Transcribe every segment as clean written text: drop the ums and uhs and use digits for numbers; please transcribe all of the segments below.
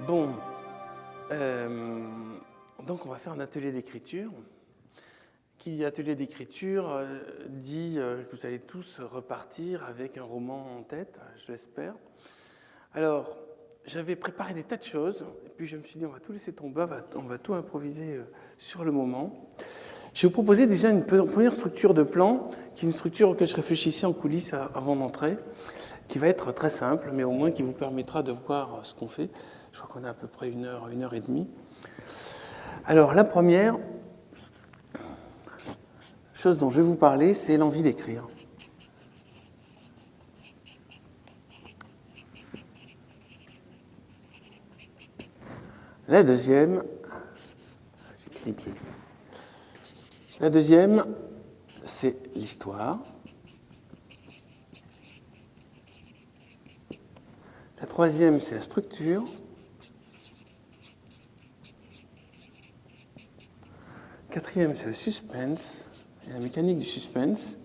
Bon, donc on va faire un atelier d'écriture. Qui dit atelier d'écriture dit que vous allez tous repartir avec un roman en tête, je l'espère. Alors, j'avais préparé des tas de choses, et puis je me suis dit on va tout laisser tomber, on va tout improviser sur le moment. Je vais vous proposer déjà une première structure de plan, qui est une structure auquel je réfléchissais en coulisses avant d'entrer, qui va être très simple, mais au moins qui vous permettra de voir ce qu'on fait. Je crois qu'on a à peu près une heure et demie. Alors, la première chose dont je vais vous parler, c'est l'envie d'écrire. La deuxième, c'est l'histoire. La troisième, c'est la structure. Quatrième, c'est le suspense, et la mécanique du suspense.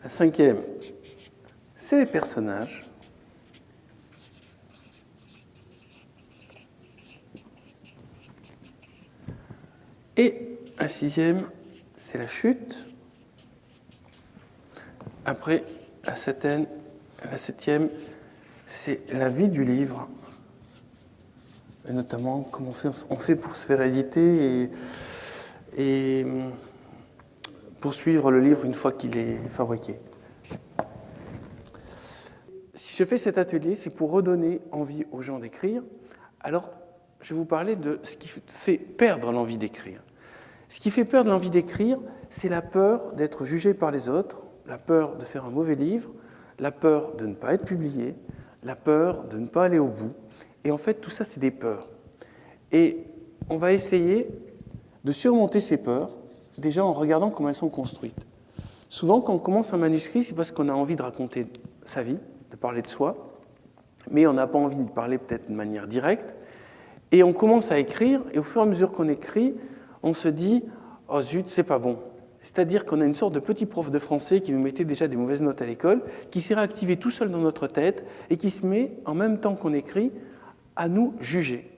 La cinquième, c'est les personnages. Et la sixième, c'est la chute. Après, la septième, c'est la vie du livre. Et notamment, comment on fait pour se faire éditer et poursuivre le livre une fois qu'il est fabriqué. Si je fais cet atelier, c'est pour redonner envie aux gens d'écrire. Alors, je vais vous parler de ce qui fait perdre l'envie d'écrire. Ce qui fait perdre l'envie d'écrire, c'est la peur d'être jugé par les autres, la peur de faire un mauvais livre, la peur de ne pas être publié, la peur de ne pas aller au bout. Et en fait, tout ça, c'est des peurs. Et on va essayer de surmonter ces peurs, déjà en regardant comment elles sont construites. Souvent, quand on commence un manuscrit, c'est parce qu'on a envie de raconter sa vie, de parler de soi, mais on n'a pas envie de parler peut-être de manière directe. Et on commence à écrire, et au fur et à mesure qu'on écrit, on se dit « Oh zut, c'est pas bon ». C'est-à-dire qu'on a une sorte de petit prof de français qui nous mettait déjà des mauvaises notes à l'école, qui s'est réactivé tout seul dans notre tête et qui se met, en même temps qu'on écrit, à nous juger.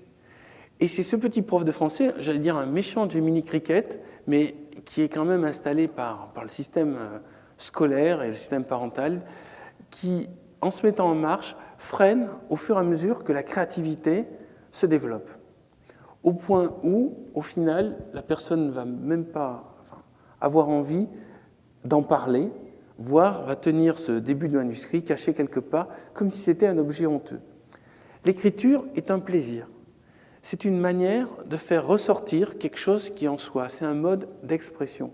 Et c'est ce petit prof de français, j'allais dire un méchant Jiminy Cricket, mais qui est quand même installé par le système scolaire et le système parental, qui, en se mettant en marche, freine au fur et à mesure que la créativité se développe. Au point où, au final, la personne ne va même pas avoir envie d'en parler, voire va tenir ce début de manuscrit caché quelque part, comme si c'était un objet honteux. L'écriture est un plaisir. C'est une manière de faire ressortir quelque chose qui est en soi. C'est un mode d'expression.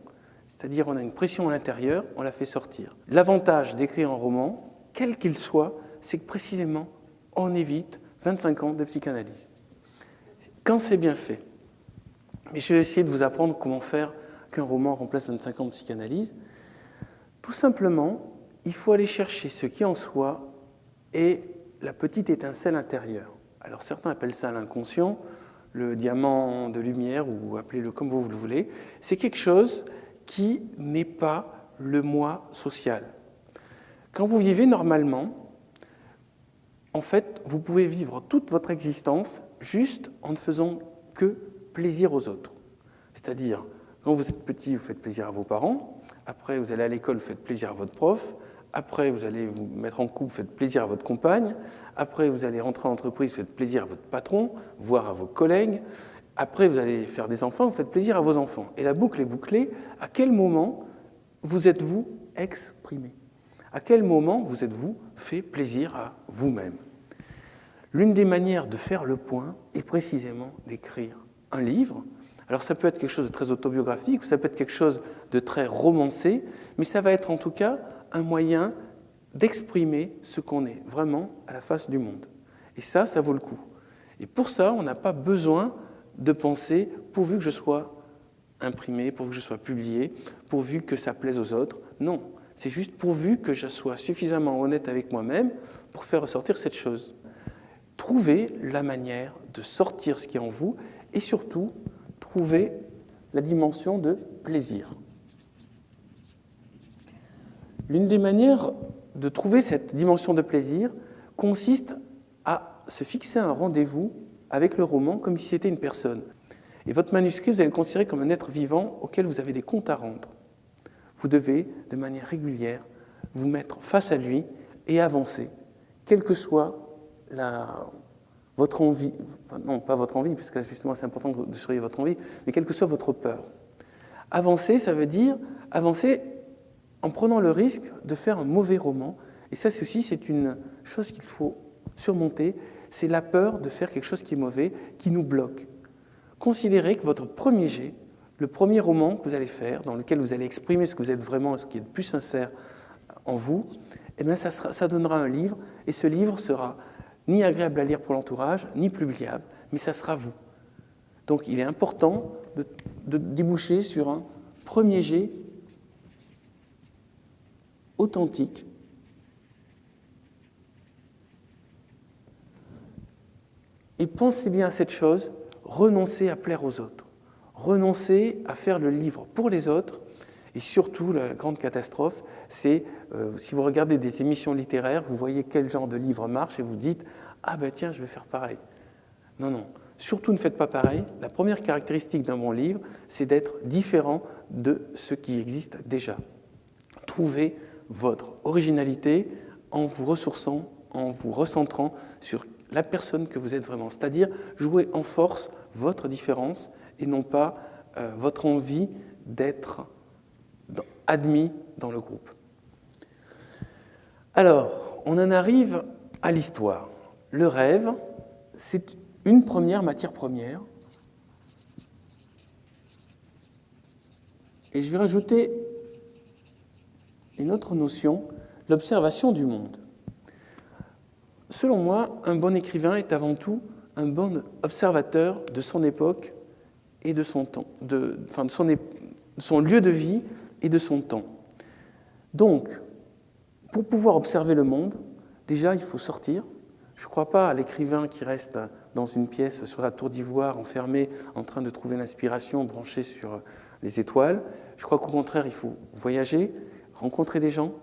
C'est-à-dire on a une pression à l'intérieur, on la fait sortir. L'avantage d'écrire un roman, quel qu'il soit, c'est que précisément, on évite 25 ans de psychanalyse. Quand c'est bien fait. Mais je vais essayer de vous apprendre comment faire qu'un roman remplace 25 ans de psychanalyse. Tout simplement, il faut aller chercher ce qui en soi est la petite étincelle intérieure. Alors certains appellent ça l'inconscient, le diamant de lumière, ou appelez-le comme vous le voulez. C'est quelque chose qui n'est pas le moi social. Quand vous vivez normalement, en fait, vous pouvez vivre toute votre existence juste en ne faisant que plaisir aux autres. C'est-à-dire, quand vous êtes petit, vous faites plaisir à vos parents, après vous allez à l'école, vous faites plaisir à votre prof, après vous allez vous mettre en couple, vous faites plaisir à votre compagne, après vous allez rentrer en entreprise, vous faites plaisir à votre patron, voire à vos collègues, après vous allez faire des enfants, vous faites plaisir à vos enfants. Et la boucle est bouclée. À quel moment vous êtes-vous exprimé? À quel moment vous êtes-vous fait plaisir à vous-même? L'une des manières de faire le point est précisément d'écrire un livre. Alors ça peut être quelque chose de très autobiographique, ou ça peut être quelque chose de très romancé, mais ça va être en tout cas un moyen d'exprimer ce qu'on est vraiment à la face du monde. Et ça vaut le coup. Et pour ça, on n'a pas besoin de penser pourvu que je sois imprimé, pourvu que je sois publié, pourvu que ça plaise aux autres. Non, c'est juste pourvu que je sois suffisamment honnête avec moi-même pour faire ressortir cette chose. Trouvez la manière de sortir ce qui est en vous et surtout, trouvez la dimension de plaisir. L'une des manières de trouver cette dimension de plaisir consiste à se fixer un rendez-vous avec le roman comme si c'était une personne. Et votre manuscrit, vous allez le considérer comme un être vivant auquel vous avez des comptes à rendre. Vous devez, de manière régulière, vous mettre face à lui et avancer, quelle que soit votre envie, enfin, non pas votre envie, parce que justement c'est important de surveiller votre envie, mais quelle que soit votre peur. Avancer, ça veut dire avancer en prenant le risque de faire un mauvais roman. Et ça aussi, c'est une chose qu'il faut surmonter, c'est la peur de faire quelque chose qui est mauvais, qui nous bloque. Considérez que votre premier jet, le premier roman que vous allez faire, dans lequel vous allez exprimer ce que vous êtes vraiment, ce qui est le plus sincère en vous, eh bien ça donnera un livre, et ce livre sera ni agréable à lire pour l'entourage, ni publiable, mais ça sera vous. Donc il est important de déboucher sur un premier jet authentique, et pensez bien à cette chose, renoncez à plaire aux autres, renoncez à faire le livre pour les autres, et surtout, la grande catastrophe, c'est si vous regardez des émissions littéraires, vous voyez quel genre de livre marche et vous dites « Ah ben tiens, je vais faire pareil ». Non, non, surtout ne faites pas pareil. La première caractéristique d'un bon livre, c'est d'être différent de ce qui existe déjà. Trouvez votre originalité en vous ressourçant, en vous recentrant sur la personne que vous êtes vraiment, c'est-à-dire jouer en force votre différence et non pas votre envie d'être admis dans le groupe. Alors, on en arrive à l'histoire. Le rêve, c'est une première matière première. Et je vais rajouter une autre notion, l'observation du monde. Selon moi, un bon écrivain est avant tout un bon observateur de son époque et de son temps, de son lieu de vie et de son temps. Donc, pour pouvoir observer le monde, déjà, il faut sortir. Je ne crois pas à l'écrivain qui reste dans une pièce sur la tour d'ivoire, enfermé, en train de trouver l'inspiration, branché sur les étoiles. Je crois qu'au contraire, il faut voyager, rencontrer des gens,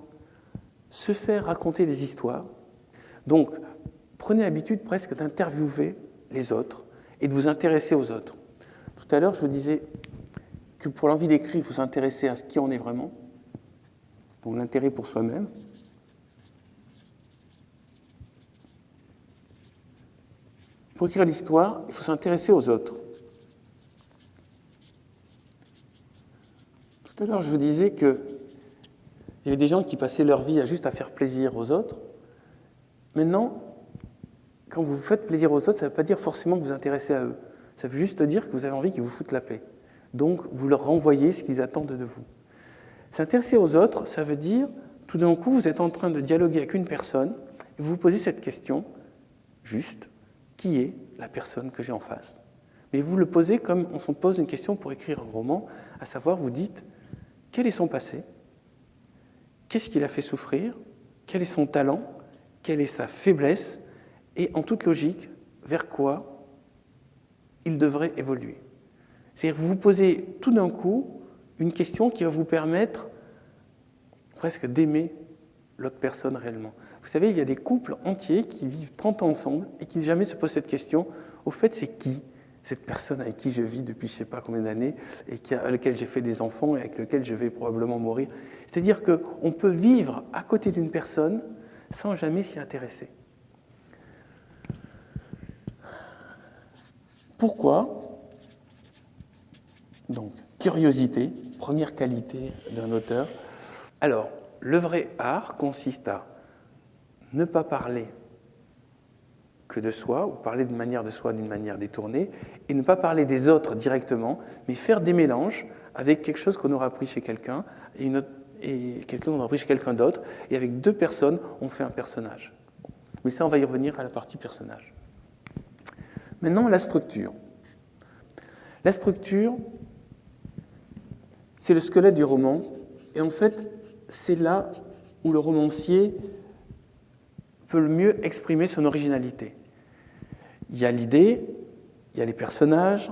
se faire raconter des histoires. Donc, prenez l'habitude presque d'interviewer les autres et de vous intéresser aux autres. Tout à l'heure, je vous disais que pour l'envie d'écrire, il faut s'intéresser à ce qui on est vraiment, donc l'intérêt pour soi-même. Pour écrire l'histoire, il faut s'intéresser aux autres. Tout à l'heure, je vous disais qu'il y avait des gens qui passaient leur vie juste à faire plaisir aux autres. Maintenant, quand vous faites plaisir aux autres, ça ne veut pas dire forcément que vous vous intéressez à eux. Ça veut juste dire que vous avez envie qu'ils vous foutent la paix. Donc, vous leur renvoyez ce qu'ils attendent de vous. S'intéresser aux autres, ça veut dire, tout d'un coup, vous êtes en train de dialoguer avec une personne, et vous vous posez cette question, juste, qui est la personne que j'ai en face? Mais vous le posez comme on se pose une question pour écrire un roman, à savoir, vous dites, quel est son passé? Qu'est-ce qui l'a fait souffrir? Quel est son talent? Quelle est sa faiblesse? Et en toute logique, vers quoi il devrait évoluer? C'est-à-dire vous vous posez tout d'un coup une question qui va vous permettre presque d'aimer l'autre personne réellement. Vous savez, il y a des couples entiers qui vivent 30 ans ensemble et qui jamais se posent cette question. Au fait, c'est qui cette personne avec qui je vis depuis je ne sais pas combien d'années et avec laquelle j'ai fait des enfants et avec laquelle je vais probablement mourir? C'est-à-dire qu'on peut vivre à côté d'une personne sans jamais s'y intéresser. Pourquoi? Donc, curiosité, première qualité d'un auteur. Alors, le vrai art consiste à ne pas parler que de soi, ou parler de manière de soi d'une manière détournée, et ne pas parler des autres directement, mais faire des mélanges avec quelque chose qu'on aura appris chez quelqu'un, et quelqu'un qu'on aura appris chez quelqu'un d'autre, et avec deux personnes, on fait un personnage. Mais ça, on va y revenir à la partie personnage. Maintenant, la structure. La structure, c'est le squelette du roman, et en fait, c'est là où le romancier peut le mieux exprimer son originalité. Il y a l'idée, il y a les personnages,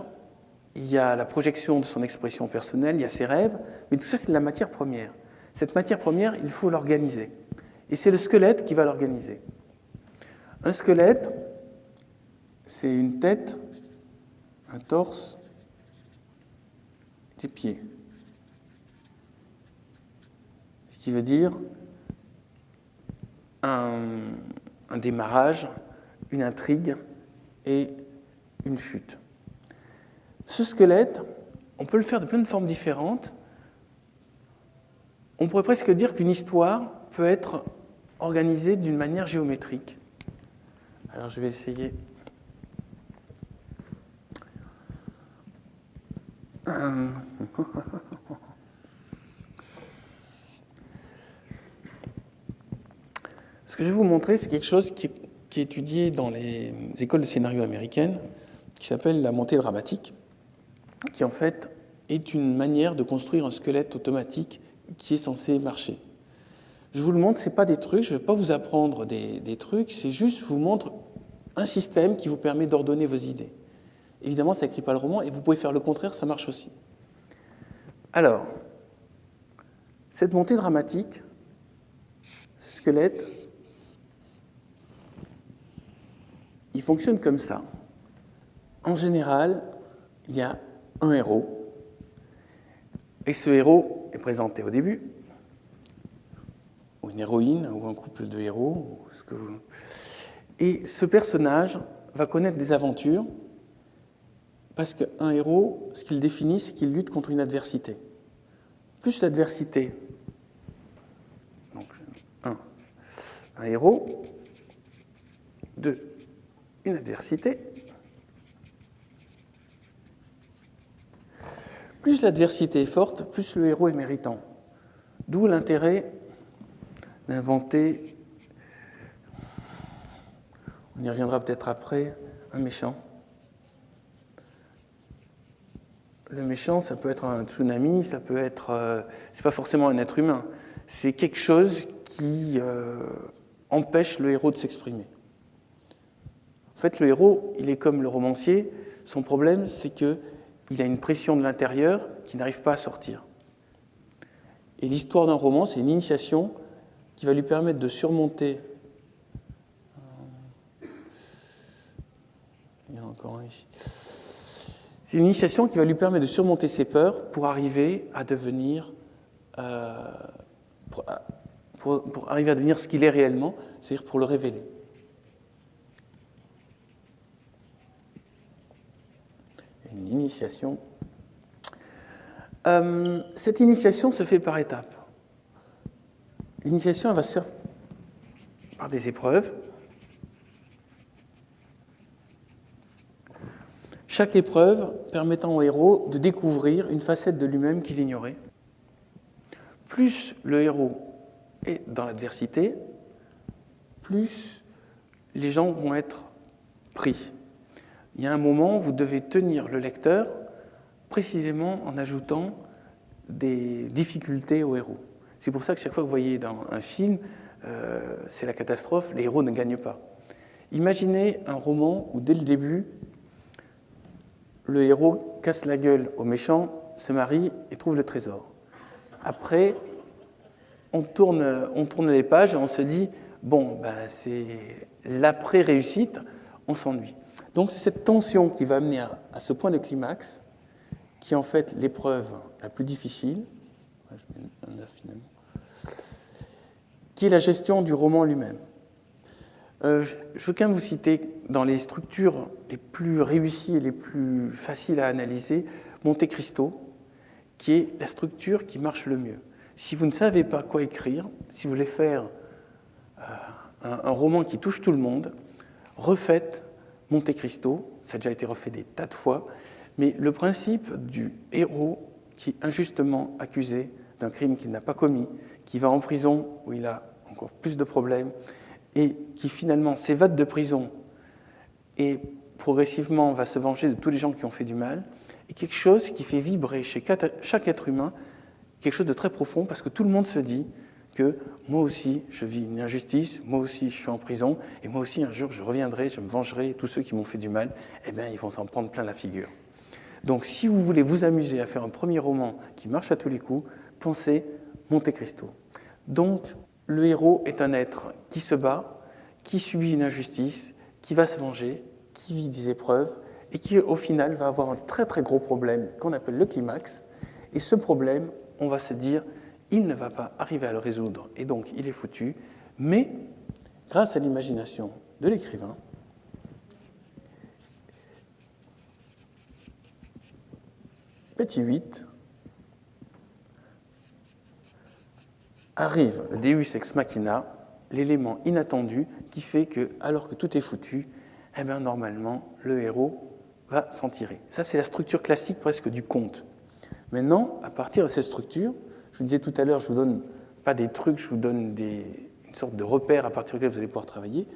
il y a la projection de son expression personnelle, il y a ses rêves, mais tout ça, c'est de la matière première. Cette matière première, il faut l'organiser. Et c'est le squelette qui va l'organiser. Un squelette, c'est une tête, un torse, des pieds. Ce qui veut dire un démarrage, une intrigue et une chute. Ce squelette, on peut le faire de plein de formes différentes. On pourrait presque dire qu'une histoire peut être organisée d'une manière géométrique. Alors je vais essayer. Ce que je vais vous montrer, c'est quelque chose qui est étudié dans les écoles de scénario américaines, qui s'appelle la montée dramatique, qui en fait est une manière de construire un squelette automatique qui est censé marcher. Je vous le montre, ce n'est pas des trucs, je ne vais pas vous apprendre des trucs, c'est juste, je vous montre un système qui vous permet d'ordonner vos idées. Évidemment, ça n'écrit pas le roman, et vous pouvez faire le contraire, ça marche aussi. Alors, cette montée dramatique, ce squelette, il fonctionne comme ça. En général, il y a un héros, et ce héros est présenté au début, ou une héroïne, ou un couple de héros, ou ce que vous... Et ce personnage va connaître des aventures, parce qu'un héros, ce qu'il définit, c'est qu'il lutte contre une adversité. Plus l'adversité, donc un héros, 2, une adversité, plus l'adversité est forte, plus le héros est méritant. D'où l'intérêt d'inventer, on y reviendra peut-être après, un méchant. Le méchant, ça peut être un tsunami, ça peut être... c'est pas forcément un être humain. C'est quelque chose qui empêche le héros de s'exprimer. En fait, le héros, il est comme le romancier. Son problème, c'est qu'il a une pression de l'intérieur qui n'arrive pas à sortir. Et l'histoire d'un roman, c'est une initiation qui va lui permettre de surmonter... Il y en a encore un ici. C'est une initiation qui va lui permettre de surmonter ses peurs pour arriver à devenir, pour arriver à devenir ce qu'il est réellement, c'est-à-dire pour le révéler. Une initiation. Cette initiation se fait par étapes. L'initiation, elle va se faire par des épreuves. Chaque épreuve permettant au héros de découvrir une facette de lui-même qu'il ignorait. Plus le héros est dans l'adversité, plus les gens vont être pris. Il y a un moment où vous devez tenir le lecteur précisément en ajoutant des difficultés au héros. C'est pour ça que chaque fois que vous voyez dans un film, c'est la catastrophe, les héros ne gagnent pas. Imaginez un roman où dès le début, le héros casse la gueule au méchant, se marie et trouve le trésor. Après, on tourne les pages et on se dit, bon, c'est l'après-réussite, on s'ennuie. Donc c'est cette tension qui va amener à ce point de climax, qui est en fait l'épreuve la plus difficile, qui est la gestion du roman lui-même. Je veux quand même vous citer, dans les structures les plus réussies et les plus faciles à analyser, Monte Cristo, qui est la structure qui marche le mieux. Si vous ne savez pas quoi écrire, si vous voulez faire un roman qui touche tout le monde, refaites Monte Cristo, ça a déjà été refait des tas de fois, mais le principe du héros qui est injustement accusé d'un crime qu'il n'a pas commis, qui va en prison où il a encore plus de problèmes, et qui finalement s'évade de prison et progressivement va se venger de tous les gens qui ont fait du mal, est quelque chose qui fait vibrer chez chaque être humain quelque chose de très profond, parce que tout le monde se dit que moi aussi je vis une injustice, moi aussi je suis en prison, et moi aussi un jour je reviendrai, je me vengerai, tous ceux qui m'ont fait du mal, eh bien ils vont s'en prendre plein la figure. Donc si vous voulez vous amuser à faire un premier roman qui marche à tous les coups, pensez Monte Cristo. Donc le héros est un être qui se bat, qui subit une injustice, qui va se venger, qui vit des épreuves et qui, au final, va avoir un très très gros problème qu'on appelle le climax. Et ce problème, on va se dire, il ne va pas arriver à le résoudre, et donc il est foutu. Mais, grâce à l'imagination de l'écrivain, petit 8, arrive le Deus ex machina, l'élément inattendu qui fait que, alors que tout est foutu, eh bien, normalement, le héros va s'en tirer. Ça, c'est la structure classique presque du conte. Maintenant, à partir de cette structure, je vous disais tout à l'heure, je ne vous donne pas des trucs, je vous donne une sorte de repère à partir duquel vous allez pouvoir travailler.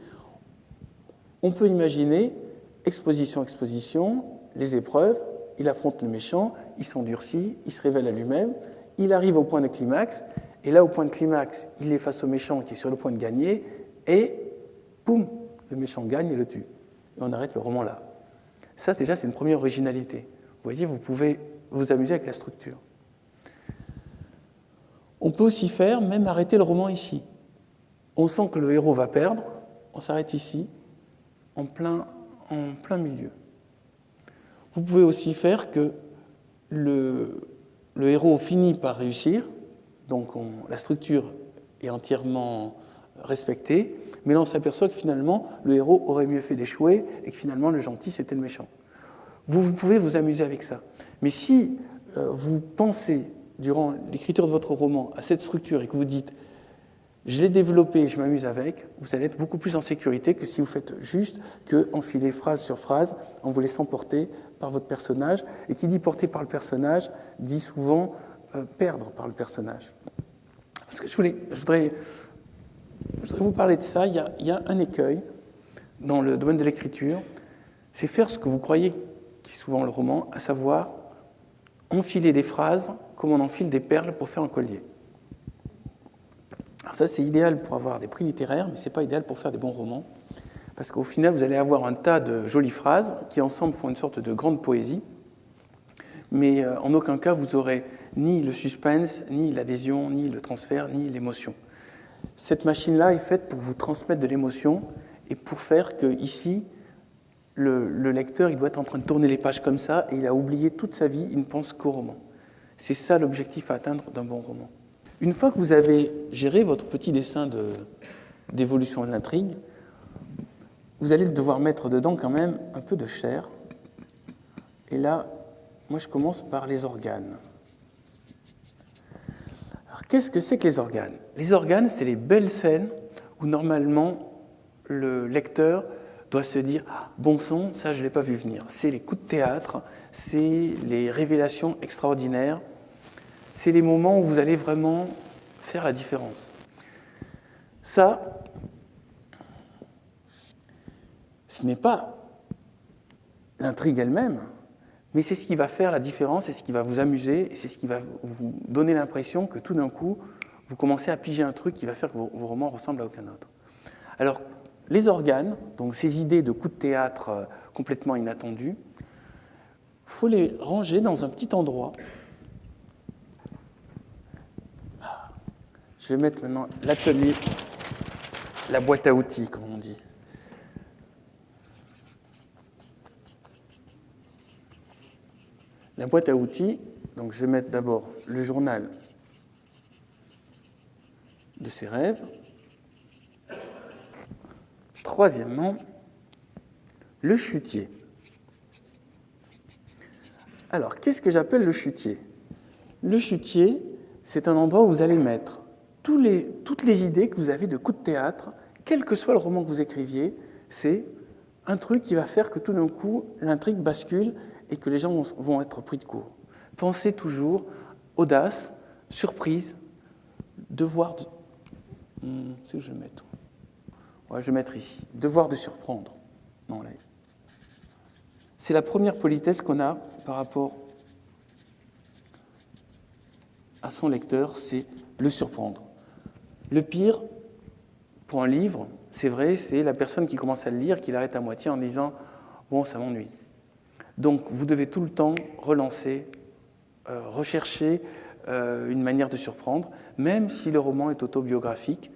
On peut imaginer exposition, exposition, les épreuves, il affronte le méchant, il s'endurcit, il se révèle à lui-même, il arrive au point de climax, et là, au point de climax, il est face au méchant qui est sur le point de gagner, et boum, le méchant gagne et le tue. Et on arrête le roman là. Ça, déjà, c'est une première originalité. Vous voyez, vous pouvez vous amuser avec la structure. On peut aussi faire, même arrêter le roman ici. On sent que le héros va perdre, on s'arrête ici, en plein milieu. Vous pouvez aussi faire que le héros finit par réussir, donc la structure est entièrement respectée, mais là on s'aperçoit que finalement le héros aurait mieux fait d'échouer et que finalement le gentil c'était le méchant. Vous pouvez vous amuser avec ça. Mais si vous pensez durant l'écriture de votre roman à cette structure et que vous dites je l'ai développée, je m'amuse avec, vous allez être beaucoup plus en sécurité que si vous faites juste que enfiler phrase sur phrase en vous laissant porter par votre personnage. Et qui dit porter par le personnage dit souvent perdre par le personnage. Parce que je voudrais vous parler de ça. Il y a un écueil dans le domaine de l'écriture, c'est faire ce que vous croyez qui est souvent le roman, à savoir enfiler des phrases comme on enfile des perles pour faire un collier. Alors ça, c'est idéal pour avoir des prix littéraires, mais ce n'est pas idéal pour faire des bons romans, parce qu'au final, vous allez avoir un tas de jolies phrases qui, ensemble, font une sorte de grande poésie, mais en aucun cas, vous aurez ni le suspense, ni l'adhésion, ni le transfert, ni l'émotion. Cette machine-là est faite pour vous transmettre de l'émotion et pour faire que, ici, le lecteur il doit être en train de tourner les pages comme ça et il a oublié toute sa vie, il ne pense qu'au roman. C'est ça l'objectif à atteindre d'un bon roman. Une fois que vous avez géré votre petit dessin d'évolution de l'intrigue, vous allez devoir mettre dedans quand même un peu de chair. Et là, moi je commence par les organes. Alors qu'est-ce que c'est que les organes ? Les organes, c'est les belles scènes où normalement le lecteur doit se dire ah, « bon sang, ça je ne l'ai pas vu venir ». C'est les coups de théâtre, c'est les révélations extraordinaires, c'est les moments où vous allez vraiment faire la différence. Ça, ce n'est pas l'intrigue elle-même, mais c'est ce qui va faire la différence, c'est ce qui va vous amuser, et c'est ce qui va vous donner l'impression que tout d'un coup, vous commencez à piger un truc qui va faire que vos romans ressemblent à aucun autre. Alors, les organes, donc ces idées de coups de théâtre complètement inattendus, il faut les ranger dans un petit endroit. Je vais mettre maintenant l'atelier, la boîte à outils, comme on dit. La boîte à outils, donc je vais mettre d'abord le journal de ses rêves. Troisièmement, le chutier. Alors, qu'est-ce que j'appelle le chutier ? Le chutier, c'est un endroit où vous allez mettre toutes les idées que vous avez de coups de théâtre, quel que soit le roman que vous écriviez, c'est un truc qui va faire que tout d'un coup, l'intrigue bascule et que les gens vont être pris de court. Pensez toujours audace, surprise, devoir de... C'est où je vais mettre ? Ouais, je vais mettre ici. Devoir de surprendre. Non, là. C'est la première politesse qu'on a par rapport à son lecteur, c'est le surprendre. Le pire, pour un livre, c'est vrai, c'est la personne qui commence à le lire, qui l'arrête à moitié en disant « bon, ça m'ennuie ». Donc, vous devez tout le temps relancer, rechercher une manière de surprendre, même si le roman est autobiographique,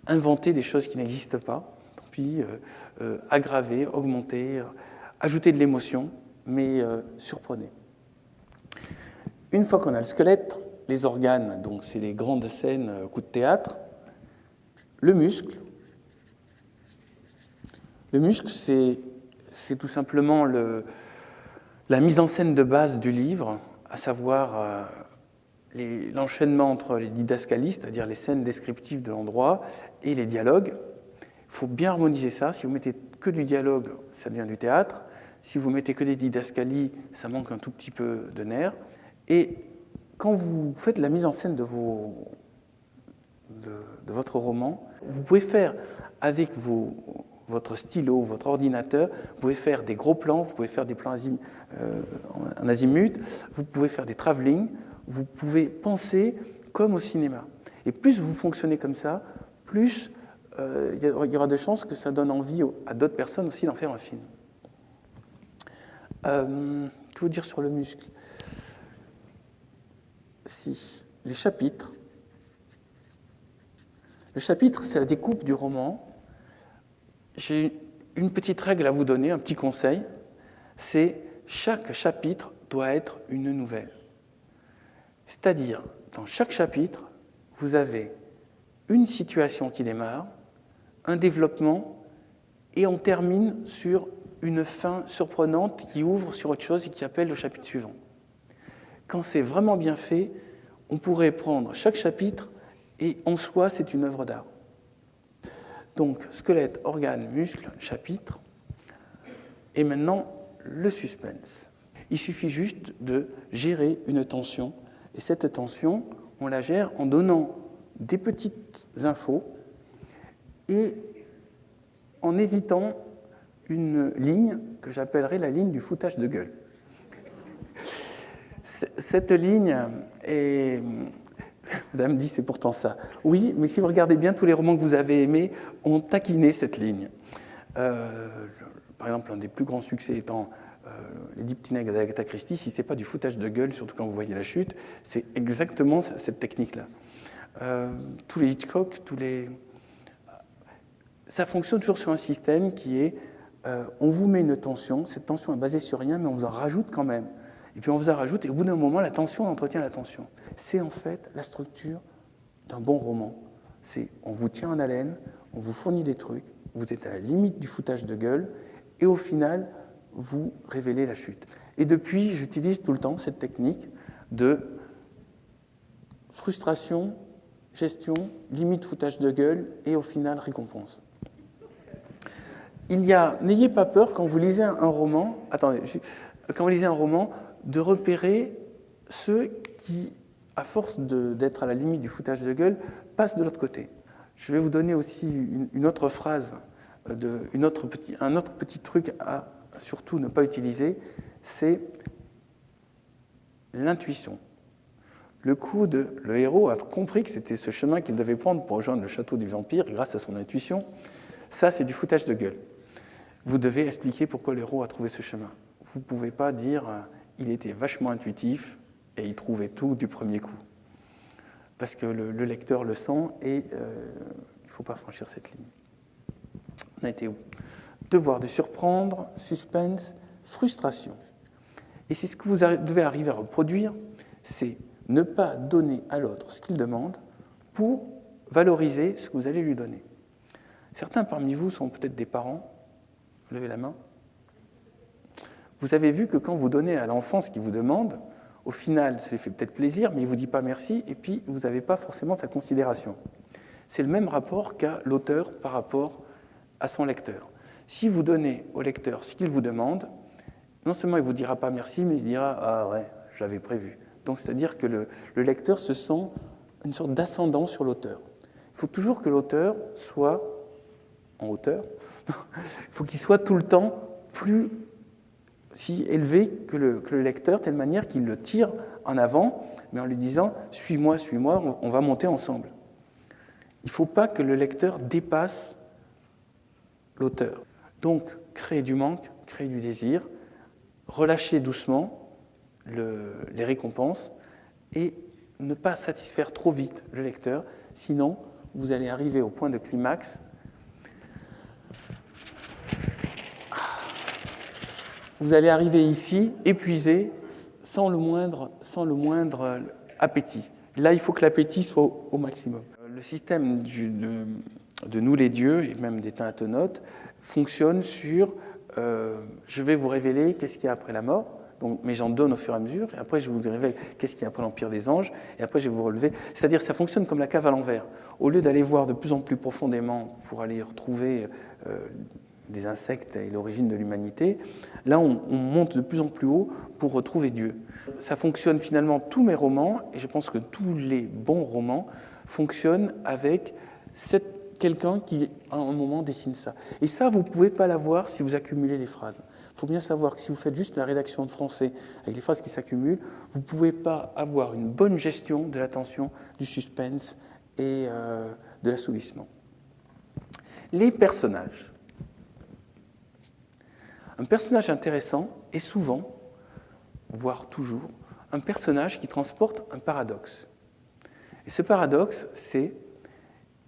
inventer des choses qui n'existent pas. Donc, puis aggraver, augmenter, ajouter de l'émotion, mais surprenez. Une fois qu'on a le squelette, les organes, donc c'est les grandes scènes, coups de théâtre, le muscle. Le muscle, c'est tout simplement la mise en scène de base du livre, à savoir l'enchaînement entre les didascalies, c'est-à-dire les scènes descriptives de l'endroit, et les dialogues. Il faut bien harmoniser ça. Si vous mettez que du dialogue, ça devient du théâtre. Si vous mettez que des didascalies, ça manque un tout petit peu de nerfs. Et quand vous faites la mise en scène de votre roman, vous pouvez faire avec votre stylo, votre ordinateur, vous pouvez faire des gros plans, vous pouvez faire des plans en azimut, vous pouvez faire des travelling, vous pouvez penser comme au cinéma. Et plus vous fonctionnez comme ça, plus il y aura de chances que ça donne envie à d'autres personnes aussi d'en faire un film. Que vous dire sur le muscle? Si, les chapitres. Le chapitre, c'est la découpe du roman. J'ai une petite règle à vous donner, un petit conseil, c'est chaque chapitre doit être une nouvelle. C'est-à-dire, dans chaque chapitre, vous avez une situation qui démarre, un développement, et on termine sur une fin surprenante qui ouvre sur autre chose et qui appelle le chapitre suivant. Quand c'est vraiment bien fait, on pourrait prendre chaque chapitre et en soi, c'est une œuvre d'art. Donc, squelette, organes, muscles, chapitre. Et maintenant, le suspense. Il suffit juste de gérer une tension. Et cette tension, on la gère en donnant des petites infos et en évitant une ligne que j'appellerais la ligne du foutage de gueule. Cette ligne est... Madame dit, c'est pourtant ça. Oui, mais si vous regardez bien, tous les romans que vous avez aimés ont taquiné cette ligne. Par exemple, un des plus grands succès étant Les 10 petits nègres d'Agatha Christie, si ce n'est pas du foutage de gueule, surtout quand vous voyez la chute, c'est exactement cette technique-là. Tous les Hitchcock, ça fonctionne toujours sur un système qui est on vous met une tension, cette tension est basée sur rien, mais on vous en rajoute quand même. Et puis on vous en rajoute, et au bout d'un moment, la tension entretient la tension. C'est en fait la structure d'un bon roman. C'est on vous tient en haleine, on vous fournit des trucs, vous êtes à la limite du foutage de gueule, et au final, vous révélez la chute. Et depuis, j'utilise tout le temps cette technique de frustration, gestion, limite foutage de gueule, et au final, récompense. N'ayez pas peur quand vous lisez un roman, quand vous lisez un roman, de repérer ceux qui, à force d'être à la limite du foutage de gueule, passent de l'autre côté. Je vais vous donner aussi une autre phrase, un autre petit truc à surtout ne pas utiliser, c'est l'intuition. Le héros a compris que c'était ce chemin qu'il devait prendre pour rejoindre le château du vampire grâce à son intuition. Ça, c'est du foutage de gueule. Vous devez expliquer pourquoi le héros a trouvé ce chemin. Vous ne pouvez pas dire il était vachement intuitif et il trouvait tout du premier coup. Parce que le lecteur le sent et il ne faut pas franchir cette ligne. On a été où? Devoir de surprendre, suspense, frustration. Et c'est ce que vous devez arriver à reproduire, c'est ne pas donner à l'autre ce qu'il demande pour valoriser ce que vous allez lui donner. Certains parmi vous sont peut-être des parents. Levez la main. Vous avez vu que quand vous donnez à l'enfant ce qu'il vous demande, au final, ça lui fait peut-être plaisir, mais il ne vous dit pas merci, et puis vous n'avez pas forcément sa considération. C'est le même rapport qu'a l'auteur par rapport à son lecteur. Si vous donnez au lecteur ce qu'il vous demande, non seulement il ne vous dira pas merci, mais il dira « Ah ouais, j'avais prévu ». Donc c'est-à-dire que le lecteur se sent une sorte d'ascendant sur l'auteur. Il faut toujours que l'auteur soit en hauteur. Il faut qu'il soit tout le temps plus si élevé que le lecteur, de telle manière qu'il le tire en avant, mais en lui disant « Suis-moi, suis-moi, on va monter ensemble ». Il ne faut pas que le lecteur dépasse l'auteur. Donc, créer du manque, créer du désir, relâcher doucement les récompenses et ne pas satisfaire trop vite le lecteur, sinon vous allez arriver au point de climax vous allez arriver ici, épuisé, sans le moindre appétit. Là, il faut que l'appétit soit au maximum. Le système de nous les dieux, et même des Thénatonautes, fonctionne sur je vais vous révéler qu'est-ce qu'il y a après la mort, donc, mais j'en donne au fur et à mesure, et après je vous révèle qu'est-ce qu'il y a après l'Empire des Anges, et après je vais vous relever. C'est-à-dire ça fonctionne comme la cave à l'envers. Au lieu d'aller voir de plus en plus profondément pour aller retrouver des insectes et l'origine de l'humanité, là on monte de plus en plus haut pour retrouver Dieu. Ça fonctionne finalement, tous mes romans, et je pense que tous les bons romans fonctionnent avec quelqu'un qui, à un moment, dessine ça. Et ça, vous ne pouvez pas l'avoir si vous accumulez les phrases. Il faut bien savoir que si vous faites juste la rédaction de français avec les phrases qui s'accumulent, vous ne pouvez pas avoir une bonne gestion de l'attention, du suspense et de l'assouvissement. Les personnages. Un personnage intéressant est souvent, voire toujours, un personnage qui transporte un paradoxe. Et ce paradoxe, c'est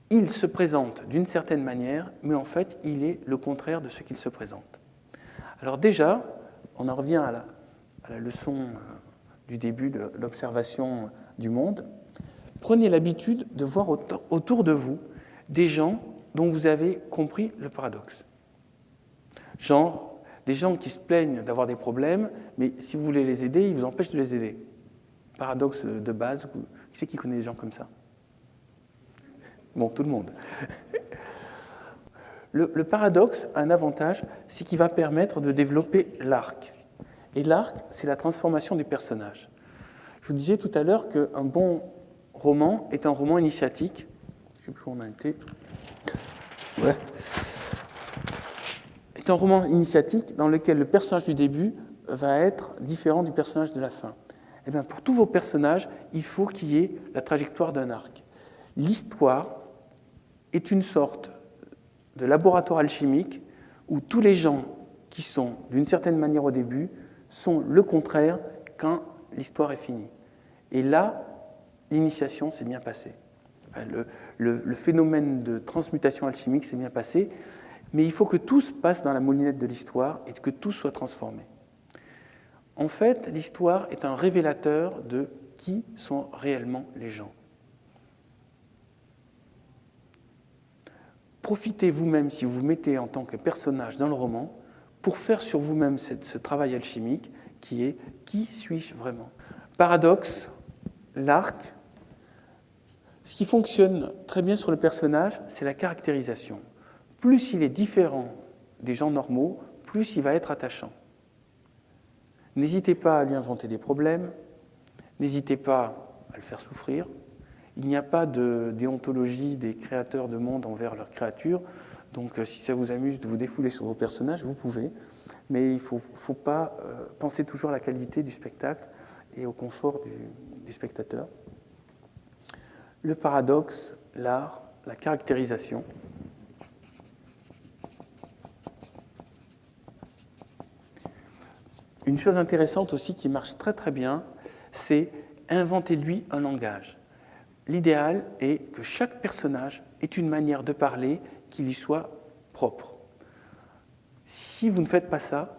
il se présente d'une certaine manière, mais en fait, il est le contraire de ce qu'il se présente. Alors déjà, on en revient à la leçon du début de l'observation du monde. Prenez l'habitude de voir autour de vous des gens dont vous avez compris le paradoxe. Genre, des gens qui se plaignent d'avoir des problèmes, mais si vous voulez les aider, ils vous empêchent de les aider. Paradoxe de base, qui c'est qui connaît des gens comme ça ? Bon, tout le monde. Le paradoxe a un avantage, c'est qu'il va permettre de développer l'arc. Et l'arc, c'est la transformation des personnages. Je vous disais tout à l'heure qu'un bon roman est un roman initiatique. Je ne sais plus où on a été. Ouais. Est un roman initiatique dans lequel le personnage du début va être différent du personnage de la fin. Et bien, pour tous vos personnages, il faut qu'il y ait la trajectoire d'un arc. L'histoire est une sorte de laboratoire alchimique où tous les gens qui sont d'une certaine manière au début sont le contraire quand l'histoire est finie. Et là, l'initiation s'est bien passée. Enfin, le phénomène de transmutation alchimique s'est bien passé, mais il faut que tout se passe dans la moulinette de l'histoire et que tout soit transformé. En fait, l'histoire est un révélateur de qui sont réellement les gens. Profitez vous-même, si vous vous mettez en tant que personnage dans le roman, pour faire sur vous-même ce travail alchimique qui est « qui suis-je vraiment ?» Paradoxe, l'arc. Ce qui fonctionne très bien sur le personnage, c'est la caractérisation. Plus il est différent des gens normaux, plus il va être attachant. N'hésitez pas à lui inventer des problèmes, n'hésitez pas à le faire souffrir. Il n'y a pas de déontologie des créateurs de monde envers leurs créatures, donc si ça vous amuse de vous défouler sur vos personnages, vous pouvez, mais il ne faut pas penser toujours à la qualité du spectacle et au confort du spectateur. Le paradoxe, l'art, la caractérisation. Une chose intéressante aussi qui marche très très bien, c'est inventez-lui un langage. L'idéal est que chaque personnage ait une manière de parler qui lui soit propre. Si vous ne faites pas ça,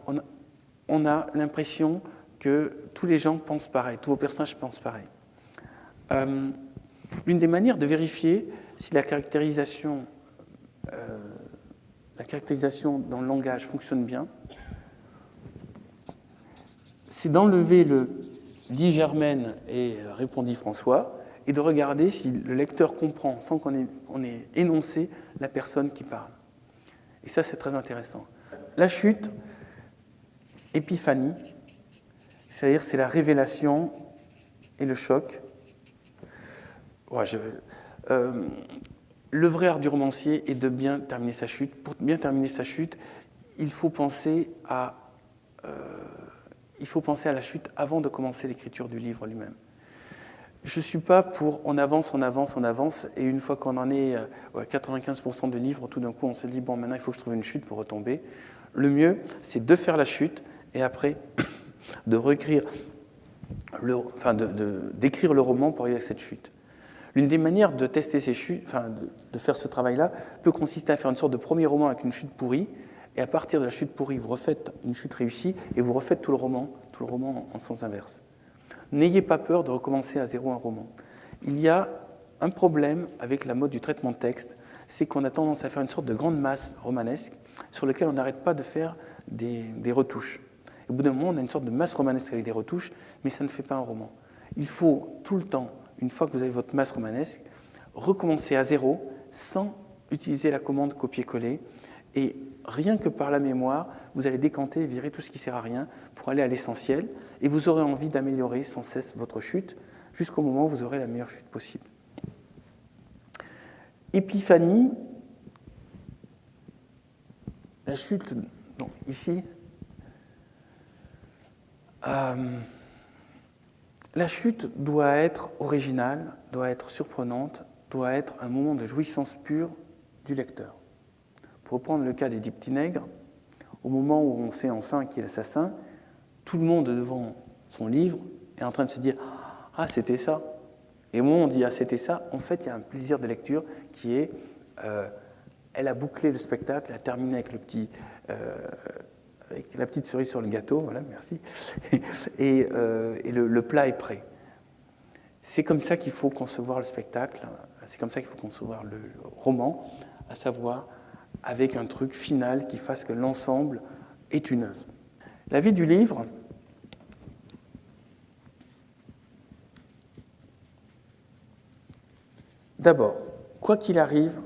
on a l'impression que tous les gens pensent pareil, tous vos personnages pensent pareil. L'une des manières de vérifier si la caractérisation dans le langage fonctionne bien, c'est d'enlever le « dit Germaine » et « répondit François », et de regarder si le lecteur comprend, sans qu'on ait énoncé, la personne qui parle. Et ça, c'est très intéressant. La chute, épiphanie, c'est-à-dire c'est la révélation et le choc. Ouais, le vrai art du romancier est de bien terminer sa chute. Pour bien terminer sa chute, il faut penser à la chute avant de commencer l'écriture du livre lui-même. Je ne suis pas pour on avance, et une fois qu'on en est à 95% de livres, tout d'un coup on se dit bon, maintenant il faut que je trouve une chute pour retomber. Le mieux, c'est de faire la chute et après de d'écrire le roman pour arriver à cette chute. L'une des manières de tester ces chutes, de faire ce travail-là, peut consister à faire une sorte de premier roman avec une chute pourrie, et à partir de la chute pourrie, vous refaites une chute réussie, et vous refaites tout le roman en sens inverse. N'ayez pas peur de recommencer à zéro un roman. Il y a un problème avec la mode du traitement de texte, c'est qu'on a tendance à faire une sorte de grande masse romanesque sur laquelle on n'arrête pas de faire des retouches. Et au bout d'un moment, on a une sorte de masse romanesque avec des retouches, mais ça ne fait pas un roman. Il faut tout le temps, une fois que vous avez votre masse romanesque, recommencer à zéro sans utiliser la commande copier-coller. Et rien que par la mémoire, vous allez décanter et virer tout ce qui ne sert à rien pour aller à l'essentiel. Et vous aurez envie d'améliorer sans cesse votre chute jusqu'au moment où vous aurez la meilleure chute possible. Épiphanie, la chute, donc ici, la chute doit être originale, doit être surprenante, doit être un moment de jouissance pure du lecteur. Pour reprendre le cas des 10 petits nègres, au moment où on sait enfin qui est l'assassin, tout le monde devant son livre est en train de se dire « Ah, c'était ça !» Et au moment où on dit « Ah, c'était ça », en fait, il y a un plaisir de lecture qui est elle a bouclé le spectacle, elle a terminé avec avec la petite cerise sur le gâteau, voilà, merci, et le plat est prêt. C'est comme ça qu'il faut concevoir le spectacle, c'est comme ça qu'il faut concevoir le roman, à savoir avec un truc final qui fasse que l'ensemble est une œuvre. La vie du livre, d'abord, quoi qu'il arrive,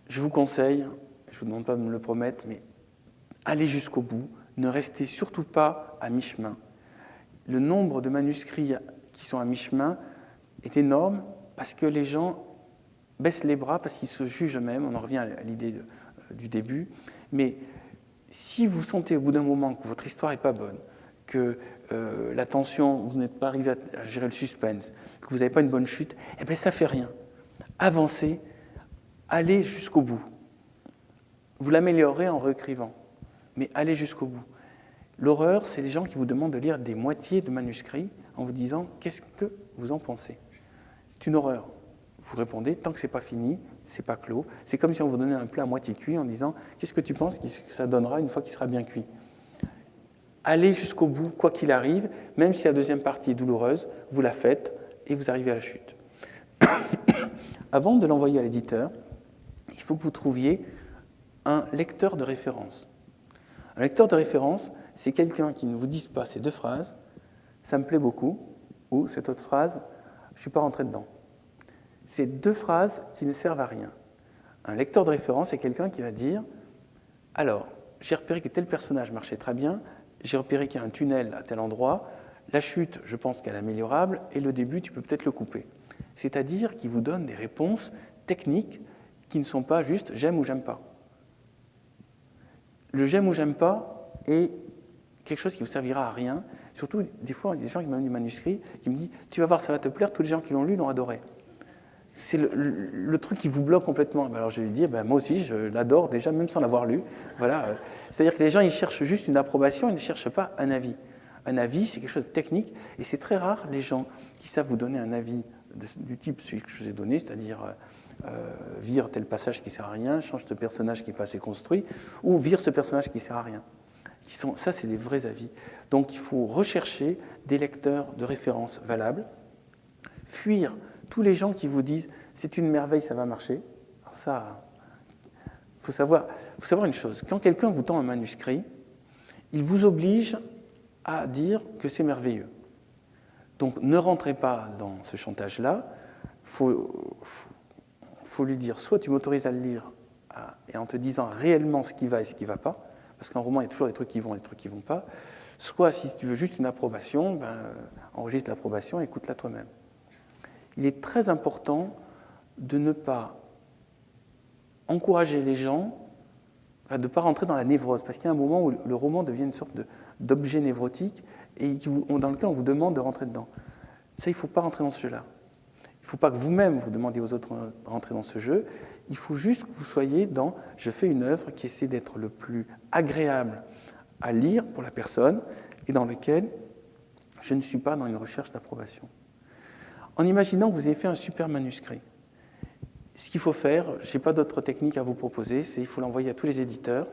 je vous conseille, je ne vous demande pas de me le promettre, mais allez jusqu'au bout, ne restez surtout pas à mi-chemin. Le nombre de manuscrits qui sont à mi-chemin est énorme parce que les gens baissent les bras, parce qu'ils se jugent eux-mêmes, on en revient à l'idée du début, mais si vous sentez au bout d'un moment que votre histoire n'est pas bonne, que la tension, vous n'êtes pas arrivé à gérer le suspense, que vous n'avez pas une bonne chute, eh bien ça ne fait rien. Avancez, allez jusqu'au bout. Vous l'améliorerez en réécrivant, mais allez jusqu'au bout. L'horreur, c'est les gens qui vous demandent de lire des moitiés de manuscrits en vous disant « Qu'est-ce que vous en pensez ?» C'est une horreur. Vous répondez « Tant que ce n'est pas fini, ce n'est pas clos. » C'est comme si on vous donnait un plat à moitié cuit en disant « Qu'est-ce que tu penses que ça donnera une fois qu'il sera bien cuit ?» Allez jusqu'au bout, quoi qu'il arrive, même si la deuxième partie est douloureuse, vous la faites et vous arrivez à la chute. Avant de l'envoyer à l'éditeur, il faut que vous trouviez un lecteur de référence. Un lecteur de référence, c'est quelqu'un qui ne vous dise pas ces deux phrases, ça me plaît beaucoup, ou cette autre phrase, je ne suis pas rentré dedans. C'est deux phrases qui ne servent à rien. Un lecteur de référence, c'est quelqu'un qui va dire « Alors, j'ai repéré que tel personnage marchait très bien, j'ai repéré qu'il y a un tunnel à tel endroit, la chute, je pense qu'elle est améliorable, et le début, tu peux peut-être le couper. » C'est-à-dire qu'il vous donne des réponses techniques qui ne sont pas juste « j'aime ou j'aime pas ». Le « j'aime ou j'aime pas » est quelque chose qui ne vous servira à rien. Surtout, des fois, il y a des gens qui m'ont du manuscrit qui me disent « tu vas voir, ça va te plaire, tous les gens qui l'ont lu l'ont adoré ». C'est le truc qui vous bloque complètement. Alors je lui dis, moi aussi, je l'adore déjà, même sans l'avoir lu. Voilà. C'est-à-dire que les gens, ils cherchent juste une approbation, ils ne cherchent pas un avis. Un avis, c'est quelque chose de technique, et c'est très rare, les gens qui savent vous donner un avis du type celui que je vous ai donné, c'est-à-dire vire tel passage qui ne sert à rien, change ce personnage qui n'est pas assez construit, ou vire ce personnage qui ne sert à rien. Ça, c'est des vrais avis. Donc il faut rechercher des lecteurs de référence valables, fuir tous les gens qui vous disent « c'est une merveille, ça va marcher ». Alors ça, il faut savoir une chose. Quand quelqu'un vous tend un manuscrit, il vous oblige à dire que c'est merveilleux. Donc ne rentrez pas dans ce chantage-là. Il faut lui dire soit tu m'autorises à le lire et en te disant réellement ce qui va et ce qui ne va pas, parce qu'en roman, il y a toujours des trucs qui vont et des trucs qui ne vont pas. Soit si tu veux juste une approbation, enregistre l'approbation et écoute-la toi-même. Il est très important de ne pas encourager les gens, de ne pas rentrer dans la névrose, parce qu'il y a un moment où le roman devient une sorte d'objet névrotique et dans lequel on vous demande de rentrer dedans. Ça, il ne faut pas rentrer dans ce jeu-là. Il ne faut pas que vous-même vous demandiez aux autres de rentrer dans ce jeu. Il faut juste que vous soyez dans « je fais une œuvre qui essaie d'être le plus agréable à lire pour la personne et dans lequel je ne suis pas dans une recherche d'approbation ». En imaginant que vous avez fait un super manuscrit, ce qu'il faut faire, je n'ai pas d'autre technique à vous proposer, c'est qu'il faut l'envoyer à tous les éditeurs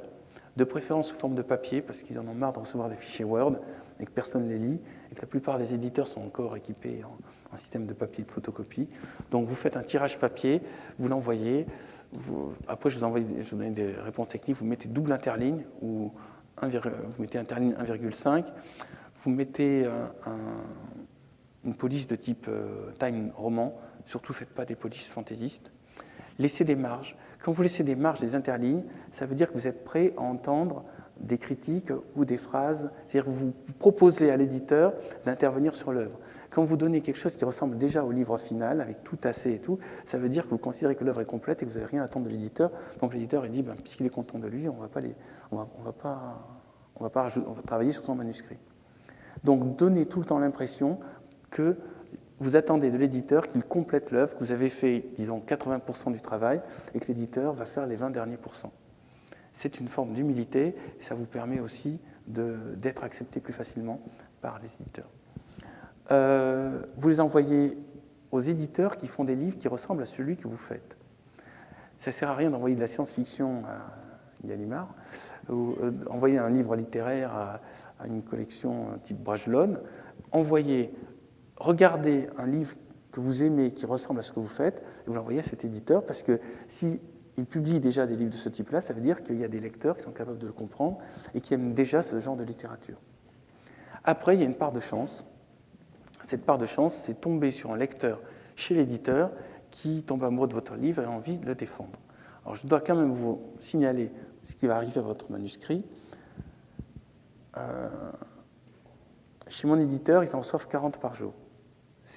de préférence sous forme de papier, parce qu'ils en ont marre de recevoir des fichiers Word et que personne ne les lit, et que la plupart des éditeurs sont encore équipés en système de papier et de photocopie. Donc vous faites un tirage papier, vous l'envoyez, après je vous donne des réponses techniques, vous mettez double interligne, ou vous mettez interligne 1,5, vous mettez une police de type time roman, surtout faites pas des polices fantaisistes. Laissez des marges. Quand vous laissez des marges, des interlignes, ça veut dire que vous êtes prêt à entendre des critiques ou des phrases. C'est-à-dire que vous proposez à l'éditeur d'intervenir sur l'œuvre. Quand vous donnez quelque chose qui ressemble déjà au livre final, avec tout assez et tout, ça veut dire que vous considérez que l'œuvre est complète et que vous n'avez rien à attendre de l'éditeur. Donc l'éditeur, il dit, puisqu'il est content de lui, on va travailler sur son manuscrit. Donc donnez tout le temps l'impression que vous attendez de l'éditeur qu'il complète l'œuvre, que vous avez fait, disons, 80% du travail et que l'éditeur va faire les 20 derniers pourcents. C'est une forme d'humilité, ça vous permet aussi d'être accepté plus facilement par les éditeurs. Vous les envoyez aux éditeurs qui font des livres qui ressemblent à celui que vous faites. Ça ne sert à rien d'envoyer de la science-fiction à Gallimard, ou envoyer un livre littéraire à une collection type Bragelonne. Regardez un livre que vous aimez, qui ressemble à ce que vous faites, et vous l'envoyez à cet éditeur, parce que s'il publie déjà des livres de ce type-là, ça veut dire qu'il y a des lecteurs qui sont capables de le comprendre et qui aiment déjà ce genre de littérature. Après, il y a une part de chance. Cette part de chance, c'est tomber sur un lecteur chez l'éditeur qui tombe amoureux de votre livre et a envie de le défendre. Alors, je dois quand même vous signaler ce qui va arriver à votre manuscrit. Chez mon éditeur, il en reçoit 40 par jour.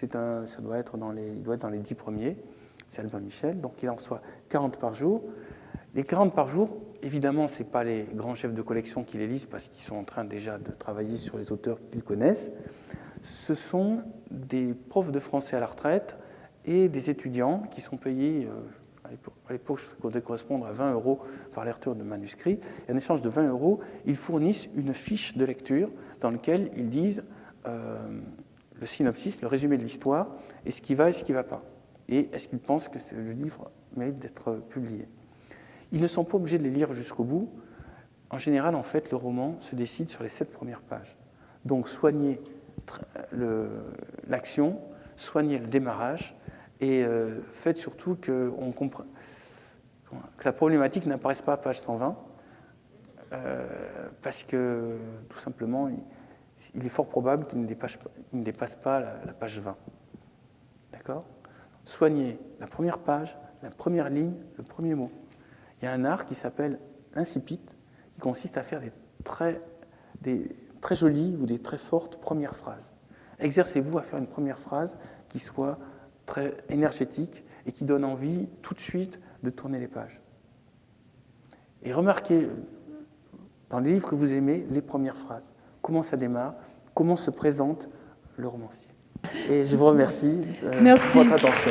Il doit être dans les 10 premiers, c'est Albin Michel, donc il en reçoit 40 par jour. Les 40 par jour, évidemment, ce n'est pas les grands chefs de collection qui les lisent parce qu'ils sont en train déjà de travailler sur les auteurs qu'ils connaissent. Ce sont des profs de français à la retraite et des étudiants qui sont payés, à l'époque, ça devait correspondre à 20 € par lecture de manuscrit. Et en échange de 20 €, ils fournissent une fiche de lecture dans laquelle ils disent le synopsis, le résumé de l'histoire, et ce qui va et ce qui ne va pas. Et est-ce qu'ils pensent que le livre mérite d'être publié. Ils ne sont pas obligés de les lire jusqu'au bout. En général, en fait, le roman se décide sur les 7 premières pages. Donc, soignez l'action, soignez le démarrage, et faites surtout que la problématique n'apparaisse pas à page 120, parce que, tout simplement, il est fort probable qu'il ne dépasse pas la page 20. D'accord ? Soignez la première page, la première ligne, le premier mot. Il y a un art qui s'appelle l'incipit, qui consiste à faire des très jolies ou des très fortes premières phrases. Exercez-vous à faire une première phrase qui soit très énergétique et qui donne envie tout de suite de tourner les pages. Et remarquez, dans les livres que vous aimez, les premières phrases. Comment ça démarre, comment se présente le romancier. Et je vous remercie pour votre attention.